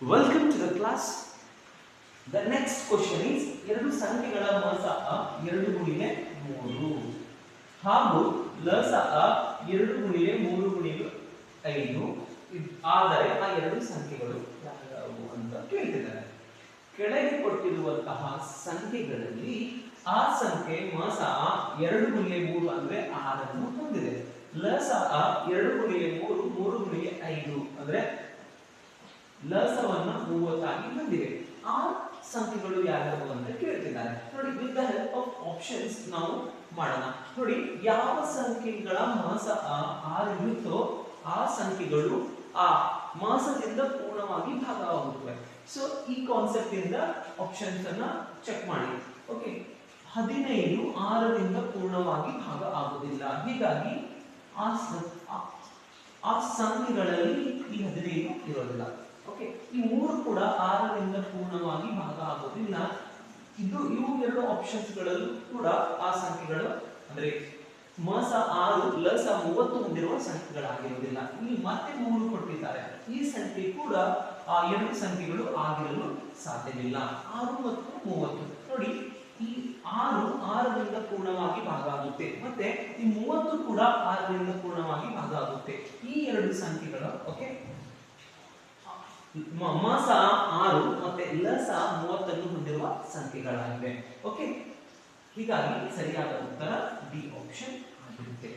Welcome to the class. The next question is ಎರಡು ಸಂಖ್ಯೆಗಳ ಮೊಸ 2 ಗುಣಿಲೆ 3 ಹಾಗೂ ಲಸ 2 ಗುಣಿಲೆ 3 ಗುಣಿಲೆ 5 ಆದರೆ ಆ ಎರಡು ಸಂಖ್ಯೆಗಳು ಯಾವುವು ಅಂತ ಕೇಳ್ತಿದ್ದಾರೆ. ಕೆಳಗೆ ಕೊಟ್ಟಿರುವಂತಹ ಸಂಖ್ಯೆಗಳಲ್ಲಿ ಆ ಸಂಖ್ಯೆ ಮೊಸ 2 ಗುಣಿಲೆ 3 ಅಂದ್ರೆ 6 ಅನ್ನು ಹೊಂದಿದೆ. ಲಸ 2 ಗುಣಿಲೆ 3 3 ಗುಣಿಲೆ 5 ಅಂದ್ರೆ ಲಸವನ್ನ 30 ಆಗಿ ಹೊಂದಿದೆ. ಆ ಸಂಖ್ಯೆಗಳು ಯಾವ್ಯಾವು ಅಂತ ಕೇಳ್ತಿದ್ದಾರೆ. ನೋಡಿ, with the help of options ನಾವು ಮಾಡೋಣ. ನೋಡಿ, ಯಾವ ಸಂಖ್ಯೆಗಳ ಮಾಸ 6 ಇರುತ್ತೋ ಆ ಸಂಖ್ಯೆಗಳು ಆ ಮಾಸದಿಂದ ಪೂರ್ಣವಾಗಿ ಭಾಗವಾಗುತ್ತವೆ. ಸೊ ಈ ಕಾನ್ಸೆಪ್ಟ್ ಇಂದ ಆಪ್ಷನ್ಸ್ ಅನ್ನ ಚೆಕ್ ಮಾಡಿ. ಓಕೆ, 15 6ರಿಂದ ಪೂರ್ಣವಾಗಿ ಭಾಗ ಆಗುವುದಿಲ್ಲ. ಹೀಗಾಗಿ ಆ ಸಂಖ್ಯೆಗಳಲ್ಲಿ ಈ 15 ಇರೋದಿಲ್ಲ. ಓಕೆ, ಈ 3 ಕೂಡ 6ರಿಂದ ಪೂರ್ಣವಾಗಿ ಭಾಗ ಆಗೋದಿಲ್ಲ. ಇವು ಎರಡು ಆಪ್ಷನ್ಸ್ ಗಳಲ್ಲೂ ಕೂಡ ಆ ಸಂಖ್ಯೆಗಳು ಅಂದ್ರೆ ಮಾಸ 6 ಲಸ 30 ಹೊಂದಿರುವ ಸಂಖ್ಯೆಗಳಾಗಿರುವುದಿಲ್ಲ. ಇಲ್ಲಿ ಮತ್ತೆ 3 ಕೊಟ್ಟಿದ್ದಾರೆ. ಈ ಸಂಖ್ಯೆ ಕೂಡ ಆ ಎರಡು ಸಂಖ್ಯೆಗಳು ಆಗಿರಲು ಸಾಧ್ಯವಿಲ್ಲ. 6 ಮತ್ತು 30. ನೋಡಿ, ಈ 6ರಿಂದ ಪೂರ್ಣವಾಗಿ ಭಾಗ ಆಗುತ್ತೆ, ಮತ್ತೆ ಈ 30 ಕೂಡ 6ರಿಂದ ಪೂರ್ಣವಾಗಿ ಭಾಗ ಆಗುತ್ತೆ. ಈ ಎರಡು ಸಂಖ್ಯೆಗಳು ಓಕೆ ಮಾಸ 6 ಮತ್ತೆ ಲಸ 30 ಅನ್ನು ಹೊಂದಿರುವ ಸಂಖ್ಯೆಗಳಾಗಿವೆ. ಓಕೆ, ಹೀಗಾಗಿ ಸರಿಯಾದ ಉತ್ತರ ಡಿ ಆಪ್ಷನ್ ಆಗಿರುತ್ತೆ.